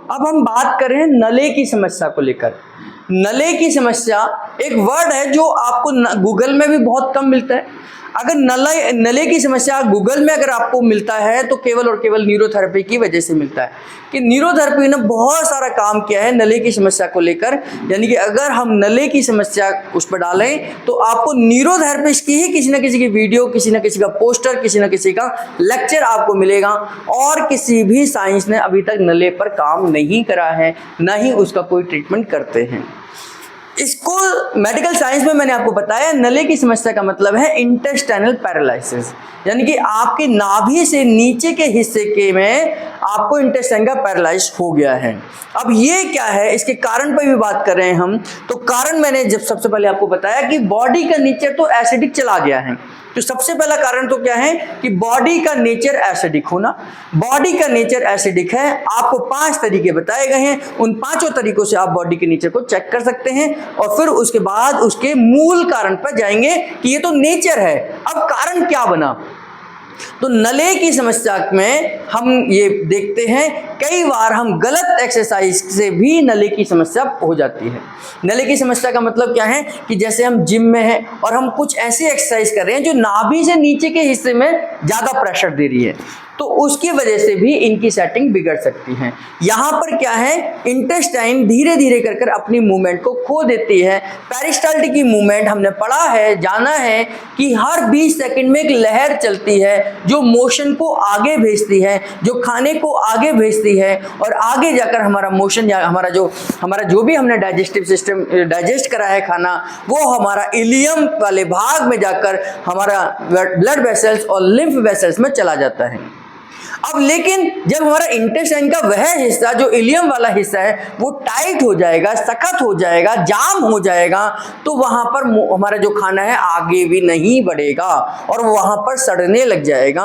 अब हम बात करें नले की समस्या को लेकर। नले की समस्या एक वर्ड है जो आपको गूगल में भी बहुत कम मिलता है। अगर नले की समस्या गूगल में अगर आपको मिलता है तो केवल और केवल न्यूरोथेरेपी की वजह से मिलता है कि न्यूरोथेरेपी ने बहुत सारा काम किया है नले की समस्या को लेकर। यानी कि अगर हम नले की समस्या उस पर डालें तो आपको न्यूरोथेरेपिस्ट की ही किसी न किसी की वीडियो, किसी न किसी का पोस्टर, किसी न किसी का लेक्चर आपको मिलेगा। और किसी भी साइंस ने अभी तक नले पर काम नहीं करा है, ना ही उसका कोई ट्रीटमेंट करते हैं। इसको मेडिकल साइंस में मैंने आपको बताया नले की समस्या का मतलब है इंटेस्टाइनल पैरालिसिस, यानी कि आपकी नाभि से नीचे के हिस्से के में आपको इंटेस्टाइन का पैरालाइज हो गया है। अब ये क्या है, इसके कारण पर भी बात कर रहे हैं हम। तो कारण मैंने जब सबसे पहले आपको बताया कि बॉडी का नेचर तो एसिडिक चला गया है। तो सबसे पहला कारण तो क्या है कि बॉडी का नेचर एसिडिक होना। बॉडी का नेचर एसिडिक है, आपको 5 तरीके बताए गए हैं। उन 5 तरीकों से आप बॉडी के नेचर को चेक कर सकते हैं और फिर उसके बाद उसके मूल कारण पर जाएंगे कि ये तो नेचर है, अब कारण क्या बना। तो नले की समस्या में हम ये देखते हैं कई बार हम गलत एक्सरसाइज से भी नले की समस्या हो जाती है। नले की समस्या का मतलब क्या है कि जैसे हम जिम में हैं और हम कुछ ऐसी एक्सरसाइज कर रहे हैं जो नाभि से नीचे के हिस्से में ज़्यादा प्रेशर दे रही है, तो उसकी वजह से भी इनकी सेटिंग बिगड़ सकती है। यहाँ पर क्या है, इंटेस्टाइन धीरे धीरे कर कर अपनी मूवमेंट को खो देती है। पेरिस्टाल्टिक की मूवमेंट हमने पढ़ा है, जाना है कि हर 20 सेकंड में एक लहर चलती है जो मोशन को आगे भेजती है, जो खाने को आगे भेजती है और आगे जाकर हमारा मोशन या हमारा जो भी हमने डाइजेस्टिव सिस्टम डाइजेस्ट करा है खाना, वो हमारा इलियम वाले भाग में जाकर हमारा ब्लड वेसल्स और लिम्फ वेसल्स में चला जाता है। अब लेकिन जब हमारा इंटेस्टाइन का वह हिस्सा जो इलियम वाला हिस्सा है वो टाइट हो जाएगा, सख्त हो जाएगा, जाम हो जाएगा, तो वहां पर हमारा जो खाना है आगे भी नहीं बढ़ेगा और वहां पर सड़ने लग जाएगा।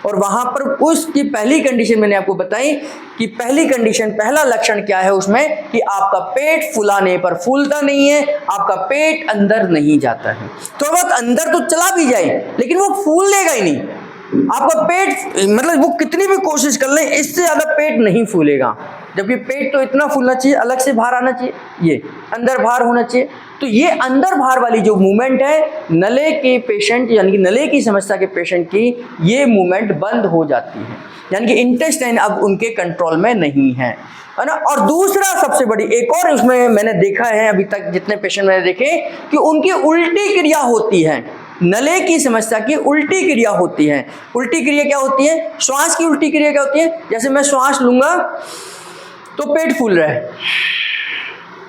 और वहां पर उसकी पहली कंडीशन मैंने आपको बताई कि पहली कंडीशन, पहला लक्षण क्या है उसमें कि आपका पेट फुलाने पर फूलता नहीं है, आपका पेट अंदर नहीं जाता है। थोड़ा बहुत अंदर तो चला भी जाए लेकिन वो फूलेगा ही नहीं। आपका पेट मतलब वो कितनी भी कोशिश कर ले, इससे ज्यादा पेट नहीं फूलेगा। जबकि पेट तो इतना फूलना चाहिए, अलग से बाहर आना चाहिए, ये अंदर बाहर होना चाहिए। तो ये अंदर बाहर वाली जो मूवमेंट है नले के पेशेंट यानी कि नले की समस्या के पेशेंट की, ये मूवमेंट बंद हो जाती है, यानी कि इंटेस्टाइन अब उनके कंट्रोल में नहीं है ना। और दूसरा सबसे बड़ी एक और उसमें मैंने देखा है अभी तक जितने पेशेंट मैंने देखे कि उनकी उल्टी क्रिया होती है। नले की समस्या की उल्टी क्रिया होती है। उल्टी क्रिया क्या होती है, श्वास की उल्टी क्रिया क्या होती है, जैसे मैं श्वास लूंगा तो पेट फूल रहा है,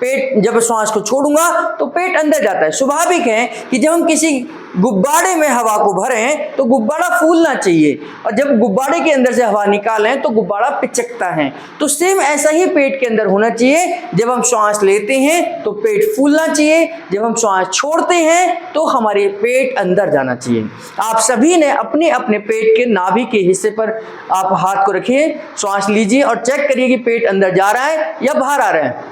पेट जब श्वास को छोड़ूंगा तो पेट अंदर जाता है। स्वाभाविक है कि जब हम किसी गुब्बारे में हवा को भरें तो गुब्बारा फूलना चाहिए और जब गुब्बारे के अंदर से हवा निकालें तो गुब्बारा पिचकता है। तो सेम ऐसा ही पेट के अंदर होना चाहिए। जब हम श्वास लेते हैं तो पेट फूलना चाहिए, जब हम श्वास छोड़ते हैं तो हमारे पेट अंदर जाना चाहिए। आप सभी ने अपने अपने पेट के नाभि के हिस्से पर आप हाथ को रखिए, श्वास लीजिए और चेक करिए कि पेट अंदर जा रहा है या बाहर आ रहा है।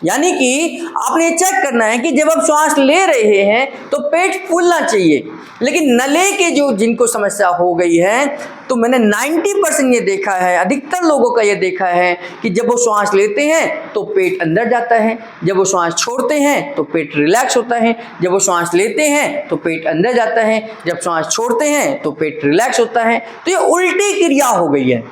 यानी कि आपने चेक करना है कि जब आप श्वास ले रहे हैं तो पेट फूलना चाहिए। लेकिन नले के जो जिनको समस्या हो गई है, तो मैंने 90% ये देखा है, अधिकतर लोगों का ये देखा है कि जब वो श्वास लेते हैं तो पेट अंदर जाता है, जब वो श्वास छोड़ते हैं तो पेट रिलैक्स होता है, जब वो श्वास लेते हैं तो पेट अंदर जाता है, जब श्वास छोड़ते हैं तो पेट रिलैक्स होता है। तो ये उल्टी क्रिया हो गई है।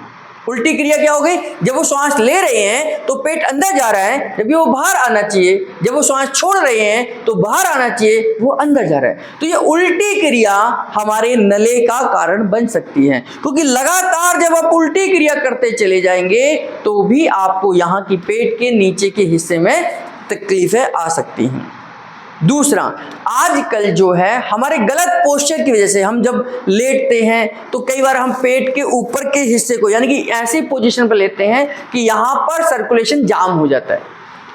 उल्टी क्रिया क्या हो गई, जब वो श्वास ले रहे हैं तो पेट अंदर जा रहा है, जब वो बाहर आना चाहिए, जब वो श्वास छोड़ रहे हैं तो बाहर आना चाहिए, वो अंदर जा रहा है। तो ये उल्टी क्रिया हमारे नले का कारण बन सकती है, क्योंकि लगातार जब आप उल्टी क्रिया करते चले जाएंगे तो भी आपको यहाँ की पेट के नीचे के हिस्से में तकलीफें आ सकती हैं। दूसरा, आजकल जो है हमारे गलत पोस्चर की वजह से हम जब लेटते हैं तो कई बार हम पेट के ऊपर के हिस्से को यानी कि ऐसी पोजीशन पर लेते हैं कि यहाँ पर सर्कुलेशन जाम हो जाता है।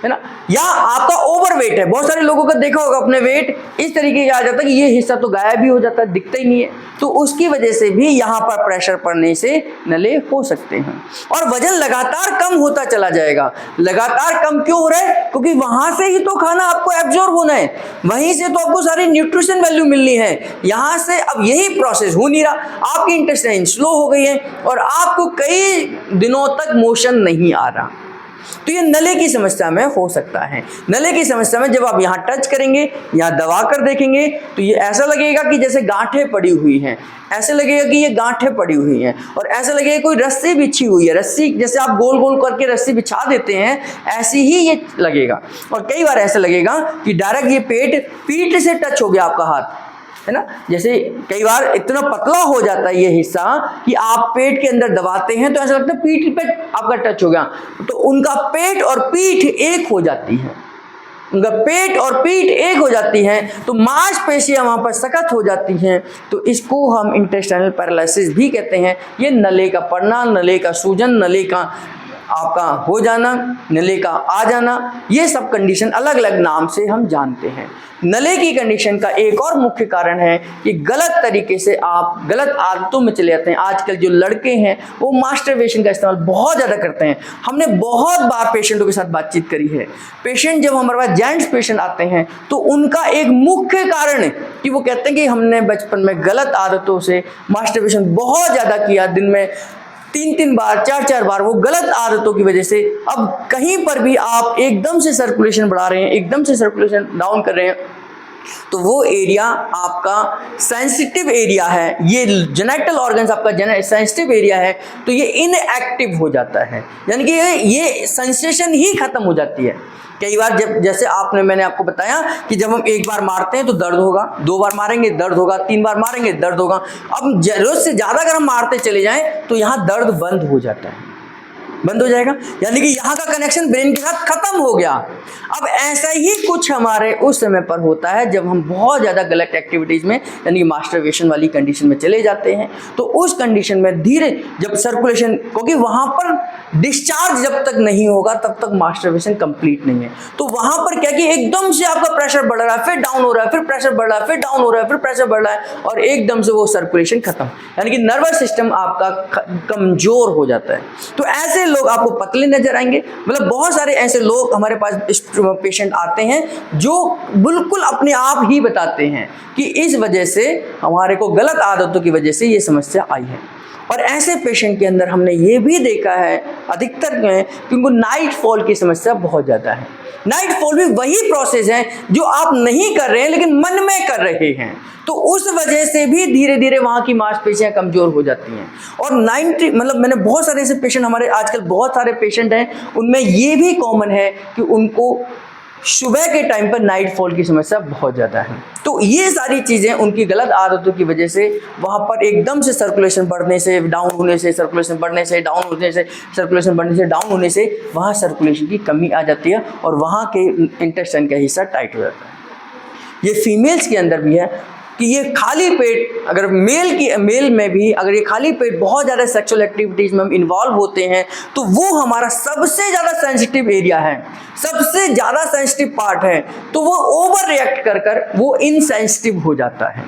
है ना, या आपका ओवरवेट है। बहुत सारे लोगों का देखा होगा अपने वेट इस तरीके का आ जाता है कि ये हिस्सा तो गायब ही हो जाता है, दिखता ही नहीं है। तो उसकी वजह से भी यहाँ पर प्रेशर पड़ने से नले हो सकते हैं। और वजन लगातार कम होता चला जाएगा। लगातार कम क्यों हो रहा है? क्योंकि वहां से ही तो खाना आपको एब्जॉर्ब होना है, वहीं से तो आपको सारी न्यूट्रिशन वैल्यू मिलनी है। यहाँ से अब यही प्रोसेस हो नहीं रहा, आपकी इंटेस्टाइन स्लो हो गई है और आपको कई दिनों तक मोशन नहीं आ रहा। तो ये नले की समस्या में हो सकता है। नले की समस्या में जब आप यहाँ टच करेंगे, यहाँ दबा कर देखेंगे तो ये ऐसा लगेगा कि जैसे गांठें पड़ी हुई हैं, ऐसे लगेगा कि ये गांठें पड़ी हुई हैं, और ऐसा लगेगा कोई रस्सी बिछी हुई है। रस्सी जैसे आप गोल गोल करके रस्सी बिछा देते हैं, ऐसी ही ये लगेगा। और कई बार ऐसा लगेगा कि डायरेक्ट ये पीठ से टच हो गया आपका हाथ, है ना। जैसे कई बार इतना पतला हो जाता है ये हिस्सा कि आप पेट के अंदर दबाते हैं तो ऐसा लगता है पीठ पे आपका टच हो गया। तो उनका पेट और पीठ एक हो जाती है, उनका पेट और पीठ एक हो जाती हैं, तो मांसपेशियां वहां पर सख्त हो जाती हैं। तो इसको हम इंटेस्टाइनल पैरालिसिस भी कहते हैं। ये नले का पड़ना, नले का सूजन, नले का आपका हो जाना, नले का आ जाना, ये सब कंडीशन अलग अलग नाम से हम जानते हैं। नले की कंडीशन का एक और मुख्य कारण है कि गलत तरीके से आप गलत आदतों में चले जाते हैं। आजकल जो लड़के हैं वो मास्टरबेशन का इस्तेमाल बहुत ज़्यादा करते हैं। हमने बहुत बार पेशेंटों के साथ बातचीत करी है। पेशेंट जब हमारे पास जेंट्स पेशेंट आते हैं तो उनका एक मुख्य कारण है कि वो कहते हैं कि हमने बचपन में गलत आदतों से मास्टरबेशन बहुत ज़्यादा किया, दिन में 3-3 बार 4-4 बार, वो गलत आदतों की वजह से अब कहीं पर भी आप एकदम से सर्कुलेशन बढ़ा रहे हैं, एकदम से सर्कुलेशन डाउन कर रहे हैं, तो वो एरिया आपका सेंसिटिव एरिया है, ये जेनिटल ऑर्गन्स आपका सेंसिटिव एरिया है, तो ये इनएक्टिव हो जाता है, यानी कि ये सेंसेशन ही खत्म हो जाती है। कई बार जब जैसे मैंने आपको बताया कि जब हम एक बार मारते हैं तो दर्द होगा, 2 बार मारेंगे दर्द होगा, 3 बार मारेंगे दर्द होगा। अब जरूरत से ज़्यादा अगर हम मारते चले जाएं तो यहाँ दर्द बंद हो जाता है, बंद हो जाएगा, यानी कि यहाँ का कनेक्शन ब्रेन के साथ खत्म हो गया। अब ऐसा ही कुछ हमारे उस समय पर होता है जब हम बहुत ज़्यादा गलत एक्टिविटीज़ में यानी कि मास्टरबेशन वाली कंडीशन में चले जाते हैं। तो उस कंडीशन में धीरे जब सर्कुलेशन, क्योंकि वहाँ पर डिस्चार्ज जब तक नहीं होगा तब तक मास्टरबेशन कंप्लीट नहीं है। तो वहाँ पर क्या कि एकदम से आपका प्रेशर बढ़ रहा है, फिर डाउन हो रहा है, फिर प्रेशर बढ़ रहा है, फिर डाउन हो रहा है, फिर प्रेशर बढ़ रहा है, और एकदम से वो सर्कुलेशन खत्म, यानी कि नर्वस सिस्टम आपका कमज़ोर हो जाता है। तो ऐसे लोग आपको पतले नजर आएंगे। मतलब बहुत सारे ऐसे लोग हमारे पास पेशेंट आते हैं जो बिल्कुल अपने आप ही बताते हैं कि इस वजह से हमारे को गलत आदतों की वजह से ये समस्या आई है। और ऐसे पेशेंट के अंदर हमने ये भी देखा है अधिकतर में कि उनको नाइट फॉल की समस्या बहुत ज़्यादा है। नाइट फॉल भी वही प्रोसेस है जो आप नहीं कर रहे हैं लेकिन मन में कर रहे हैं, तो उस वजह से भी धीरे धीरे वहाँ की मांसपेशियाँ कमज़ोर हो जाती हैं। और 90 मतलब मैंने बहुत सारे ऐसे पेशेंट, हमारे आजकल बहुत सारे पेशेंट हैं, उनमें ये भी कॉमन है कि उनको सुबह के टाइम पर नाइट फॉल की समस्या बहुत ज़्यादा है। तो ये सारी चीज़ें उनकी गलत आदतों की वजह से वहाँ पर एकदम से सर्कुलेशन बढ़ने से डाउन होने से, सर्कुलेशन बढ़ने से डाउन होने से, सर्कुलेशन बढ़ने से डाउन होने से वहाँ सर्कुलेशन की कमी आ जाती है और वहाँ के इंटेस्टाइन का हिस्सा टाइट हो जाता है। ये फीमेल्स के अंदर भी है कि ये खाली पेट, अगर मेल में भी अगर ये खाली पेट बहुत ज़्यादा सेक्सुअल एक्टिविटीज़ में हम इन्वॉल्व होते हैं तो वो हमारा सबसे ज़्यादा सेंसिटिव एरिया है, सबसे ज़्यादा सेंसिटिव पार्ट है। तो वो ओवर रिएक्ट कर वो इनसेंसिटिव हो जाता है,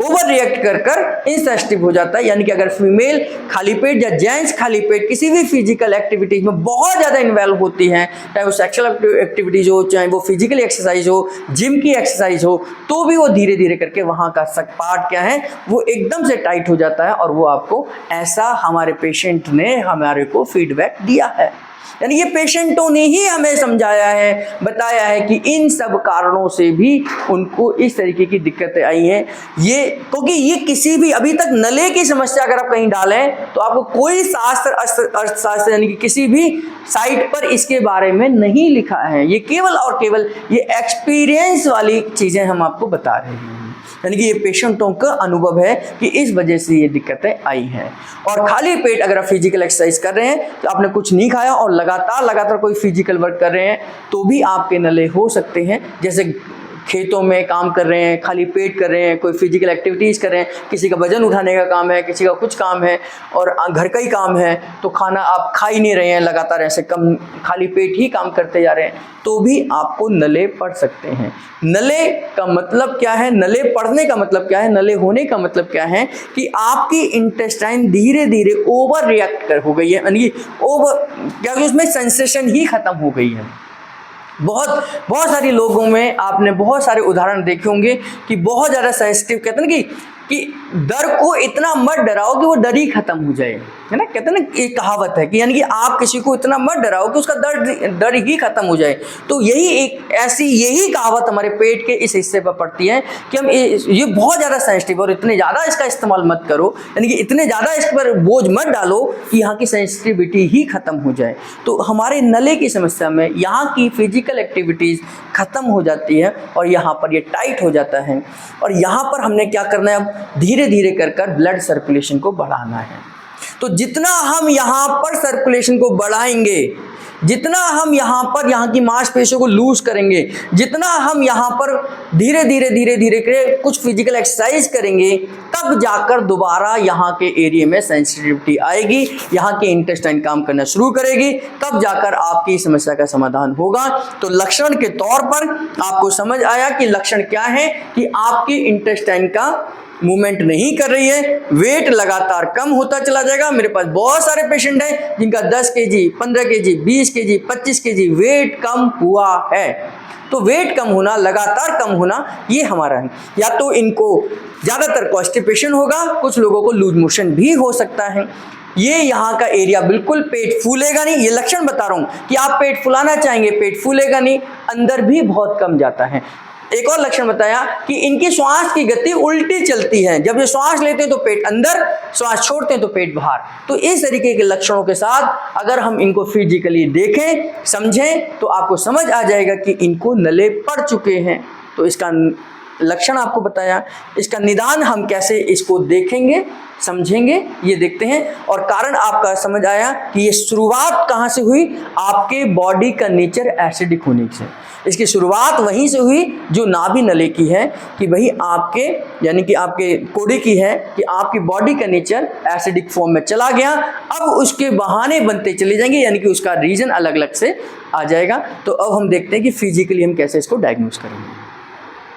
ओवर रिएक्ट कर इनसेंसिटिव हो जाता है। यानी कि अगर फीमेल खाली पेट या जेंट्स खाली पेट किसी भी फिजिकल एक्टिविटीज़ में बहुत ज़्यादा इन्वॉल्व होती हैं, चाहे वो सेक्सुअल एक्टिविटीज़ हो, चाहे वो फिजिकल एक्सरसाइज हो, जिम की एक्सरसाइज हो, तो भी वो धीरे धीरे करके वहाँ का पार्ट क्या है वो एकदम से टाइट हो जाता है। और वो आपको ऐसा हमारे पेशेंट ने हमारे को फीडबैक दिया है, यानी ये पेशेंटों ने ही हमें समझाया है, बताया है कि इन सब कारणों से भी उनको इस तरीके की दिक्कतें आई हैं। ये क्योंकि ये किसी भी अभी तक नले की समस्या अगर आप कहीं डालें तो आपको कोई अर्थशास्त्र यानी कि किसी भी साइट पर इसके बारे में नहीं लिखा है। ये केवल और केवल ये एक्सपीरियंस वाली चीज़ें हम आपको बता रहे हैं, यानी कि ये पेशेंटों का अनुभव है कि इस वजह से ये दिक्कतें आई हैं। और खाली पेट अगर आप फिजिकल एक्सरसाइज कर रहे हैं तो आपने कुछ नहीं खाया और लगातार कोई फिजिकल वर्क कर रहे हैं तो भी आपके नले हो सकते हैं। जैसे खेतों में काम कर रहे हैं, खाली पेट कर रहे हैं, कोई फिजिकल एक्टिविटीज़ कर रहे हैं, किसी का वजन उठाने का काम है, किसी का कुछ काम है और घर का ही काम है, तो खाना आप खा ही नहीं रहे हैं, लगातार ऐसे कम खाली पेट ही काम करते जा रहे हैं, तो भी आपको नले पड़ सकते हैं। नले का मतलब क्या है? नले पड़ने का मतलब क्या है? नले होने का मतलब क्या है कि आपकी इंटेस्टाइन धीरे धीरे ओवर रिएक्ट हो गई है, यानी ओवर क्या उसमें सेंसेशन ही खत्म हो गई है। बहुत सारे लोगों में आपने बहुत सारे उदाहरण देखे होंगे कि बहुत ज़्यादा सेंसिटिव, कहते हैं ना कि डर को इतना मत डराओ कि वो डर ही खत्म हो जाए, है ना, कहते हैं ना, एक कहावत है कि यानी कि आप किसी को इतना मत डराओ कि उसका डर ही खत्म हो जाए। तो यही कहावत हमारे पेट के इस हिस्से पर पड़ती है कि हम ये बहुत ज़्यादा सेंसिटिव और इतने ज़्यादा इसका इस्तेमाल मत करो, यानी कि इतने ज़्यादा इस पर बोझ मत डालो कि यहाँ की सेंसिटिविटी ही खत्म हो जाए। तो हमारे नले की समस्या में यहाँ की फिजिकल एक्टिविटीज़ खत्म हो जाती है और यहाँ पर ये टाइट हो जाता है, और यहाँ पर हमने क्या करना है, अब धीरे धीरे कर ब्लड सर्कुलेशन को बढ़ाना है। तो जितना हम यहाँ पर सर्कुलेशन को बढ़ाएंगे, जितना हम यहाँ पर यहाँ की मांसपेशियों को लूज करेंगे, जितना हम यहाँ पर धीरे धीरे कुछ फिजिकल एक्सरसाइज करेंगे, तब जाकर दोबारा यहाँ के एरिया में सेंसिटिविटी आएगी, यहाँ के इंटेस्टाइन काम करना शुरू करेगी, तब जाकर आपकी समस्या का समाधान होगा। तो लक्षण के तौर पर आपको समझ आया कि लक्षण क्या है कि आपकी इंटेस्टाइन का मूवमेंट नहीं कर रही है, वेट लगातार कम होता चला जाएगा। मेरे पास बहुत सारे पेशेंट हैं जिनका 10 kg, 15 kg, 20 kg, 25 kg wait कम हुआ है। तो वेट कम होना, लगातार कम होना, ये हमारा है। या तो इनको ज़्यादातर कॉन्स्टिपेशन होगा, कुछ लोगों को लूज मोशन भी हो सकता है। ये यहाँ का एरिया बिल्कुल पेट फूलेगा नहीं, ये लक्षण बता रहा हूँ कि आप पेट फुलाना चाहेंगे, पेट फूलेगा नहीं, अंदर भी बहुत कम जाता है। एक और लक्षण बताया कि इनकी श्वास की गति उल्टी चलती है, जब ये श्वास लेते हैं तो पेट अंदर, श्वास छोड़ते हैं तो पेट बाहर। तो इस तरीके के लक्षणों के साथ अगर हम इनको फिजिकली देखें, समझें, तो आपको समझ आ जाएगा कि इनको नले पड़ चुके हैं। तो इसका लक्षण आपको बताया, इसका निदान हम कैसे इसको देखेंगे, समझेंगे, ये देखते हैं। और कारण आपका समझ आया कि ये शुरुआत कहाँ से हुई, आपके बॉडी का नेचर एसिडिक होने से। इसकी शुरुआत वहीं से हुई जो नाभि नले की है, कि वही आपके यानी कि आपके कोड़ी की है कि आपकी बॉडी का नेचर एसिडिक फॉर्म में चला गया। अब उसके बहाने बनते चले जाएंगे, यानी कि उसका रीजन अलग अलग से आ जाएगा। तो अब हम देखते हैं कि फिजिकली हम कैसे इसको डायग्नोस करेंगे।